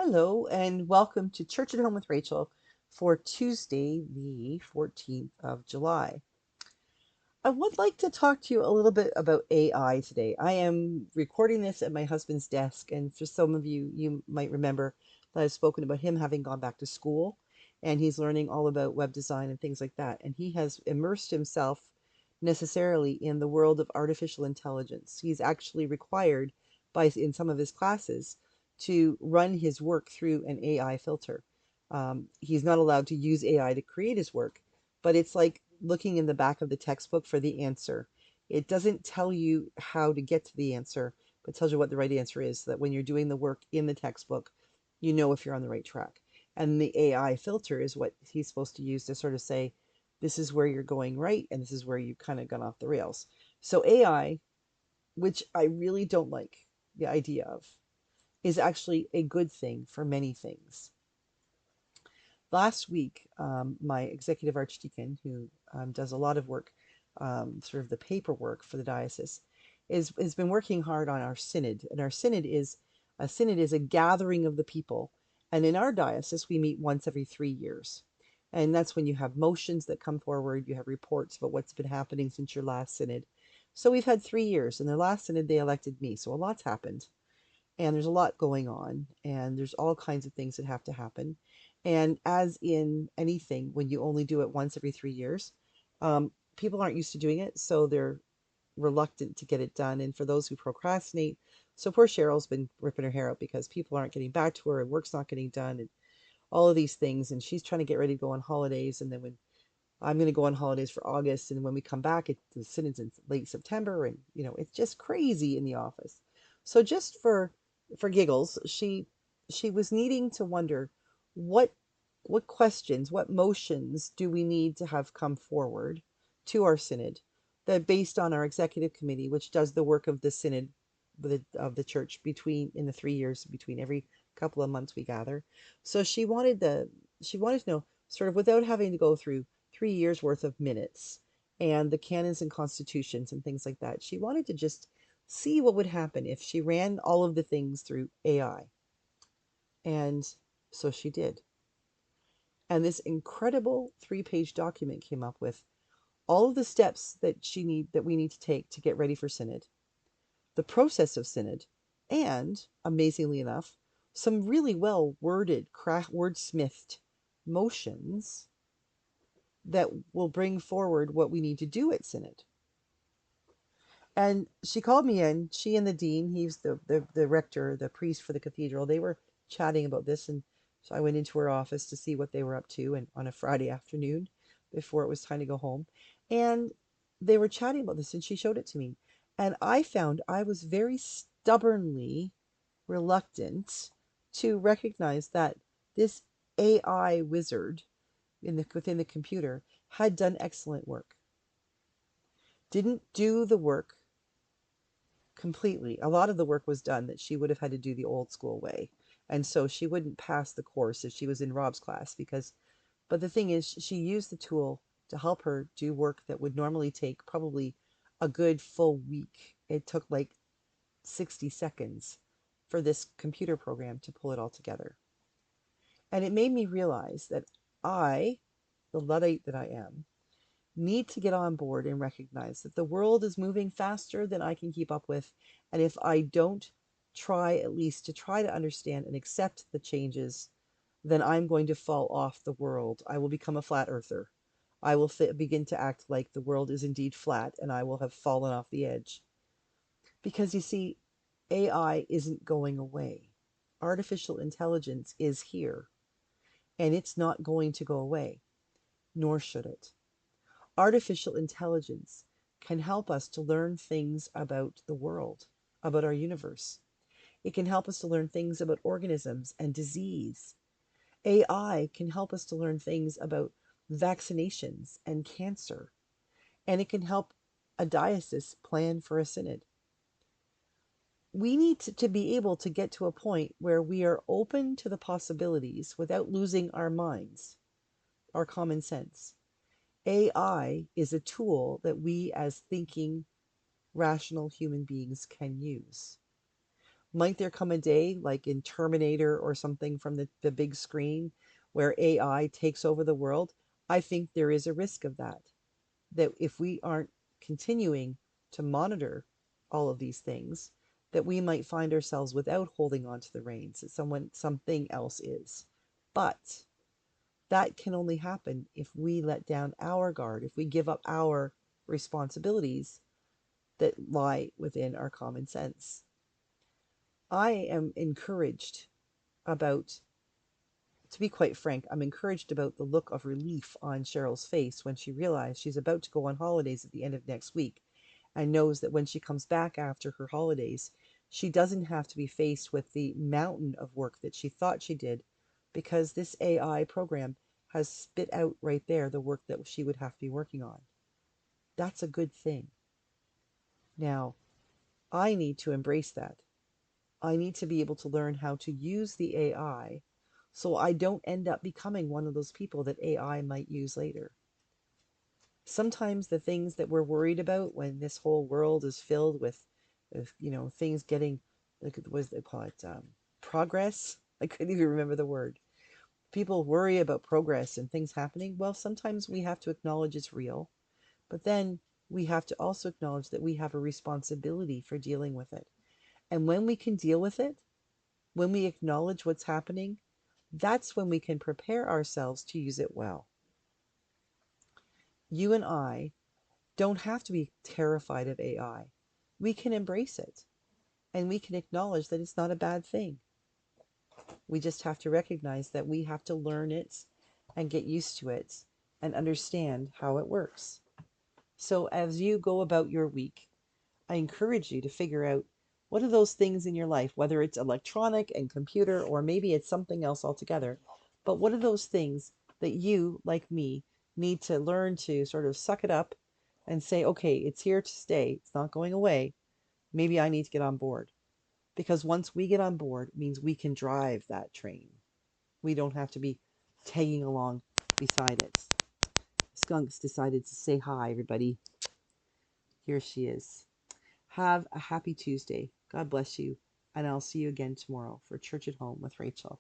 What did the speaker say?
Hello, and welcome to Church at Home with Rachel for Tuesday, the 14th of July. I would like to talk to you a little bit about AI today. I am recording this at my husband's desk, and for some of you, you might remember that I've spoken about him having gone back to school and he's learning all about web design and things like that. And he has immersed himself necessarily in the world of artificial intelligence. He's actually required in some of his classes to run his work through an AI filter. He's not allowed to use AI to create his work, but it's like looking in the back of the textbook for the answer. It doesn't tell you how to get to the answer, but tells you what the right answer is, so that when you're doing the work in the textbook, you know if you're on the right track. And the AI filter is what he's supposed to use to sort of say, this is where you're going right, and this is where you've kind of gone off the rails. So AI, which I really don't like the idea of, is actually a good thing for many things. Last week, my executive archdeacon, who does a lot of work, sort of the paperwork for the diocese, has been working hard on our synod. And our synod is a gathering of the people. And in our diocese, we meet once every 3 years. And that's when you have motions that come forward, you have reports about what's been happening since your last synod. So we've had 3 years. In their last synod, they elected me. So a lot's happened, and there's a lot going on, and there's all kinds of things that have to happen. And as in anything, when you only do it once every 3 years, people aren't used to doing it, so they're reluctant to get it done. And for those who procrastinate, so poor Cheryl's been ripping her hair out because people aren't getting back to her and work's not getting done and all of these things. And she's trying to get ready to go on holidays. And then when I'm going to go on holidays for August, and when we come back, the synod's in late September, and it's just crazy in the office. So just for giggles, she was needing to wonder what what questions, what motions do we need to have come forward to our synod that based on our executive committee, which does the work of the synod of the church between in the 3 years between every couple of months we gather. So she wanted to know, sort of without having to go through 3 years worth of minutes and the canons and constitutions and things like that. She wanted to just see what would happen if she ran all of the things through AI. And so she did. And this incredible 3-page document came up with all of the steps that we need to take to get ready for synod, the process of synod, and amazingly enough, some really well worded, wordsmithed motions that will bring forward what we need to do at synod. And she called me in, she and the dean, he's the rector, the priest for the cathedral. They were chatting about this. And so I went into her office to see what they were up to, and on a Friday afternoon before it was time to go home. And they were chatting about this, and she showed it to me. And I found I was very stubbornly reluctant to recognize that this AI wizard within the computer had done excellent work. Didn't do the work completely. A lot of the work was done that she would have had to do the old school way. And so she wouldn't pass the course if she was in Rob's class but the thing is, she used the tool to help her do work that would normally take probably a good full week. It took like 60 seconds for this computer program to pull it all together. And it made me realize that I, the luddite that I am, need to get on board and recognize that the world is moving faster than I can keep up with. And if I don't try at least to try to understand and accept the changes, then I'm going to fall off the world. I will become a flat earther. I will begin to act like the world is indeed flat and I will have fallen off the edge. Because you see, AI isn't going away. Artificial intelligence is here, and it's not going to go away, nor should it. Artificial intelligence can help us to learn things about the world, about our universe. It can help us to learn things about organisms and disease. AI can help us to learn things about vaccinations and cancer. And it can help a diocese plan for a synod. We need to be able to get to a point where we are open to the possibilities without losing our minds, our common sense. AI is a tool that we as thinking, rational human beings can use. Might there come a day, like in Terminator or something from the big screen, where AI takes over the world? I think there is a risk of that. That if we aren't continuing to monitor all of these things, that we might find ourselves without holding on to the reins, that something else is. But that can only happen if we let down our guard, if we give up our responsibilities that lie within our common sense. I am encouraged about, to be quite frank, I'm encouraged about the look of relief on Cheryl's face when she realized she's about to go on holidays at the end of next week and knows that when she comes back after her holidays, she doesn't have to be faced with the mountain of work that she thought she did, because this AI program has spit out right there the work that she would have to be working on. That's a good thing. Now, I need to embrace that. I need to be able to learn how to use the AI so I don't end up becoming one of those people that AI might use later. Sometimes the things that we're worried about when this whole world is filled with things getting, like, what do they call it, progress. I couldn't even remember the word. People worry about progress and things happening. Well, sometimes we have to acknowledge it's real, but then we have to also acknowledge that we have a responsibility for dealing with it. And when we can deal with it, when we acknowledge what's happening, that's when we can prepare ourselves to use it well. You and I don't have to be terrified of AI. We can embrace it and we can acknowledge that it's not a bad thing. We just have to recognize that we have to learn it and get used to it and understand how it works. So, as you go about your week, I encourage you to figure out, what are those things in your life, whether it's electronic and computer or maybe it's something else altogether. But what are those things that you, like me, need to learn to sort of suck it up and say, okay, it's here to stay, it's not going away. Maybe I need to get on board. Because once we get on board, it means we can drive that train. We don't have to be tagging along beside it. Skunk's decided to say hi, everybody. Here she is. Have a happy Tuesday. God bless you. And I'll see you again tomorrow for Church at Home with Rachel.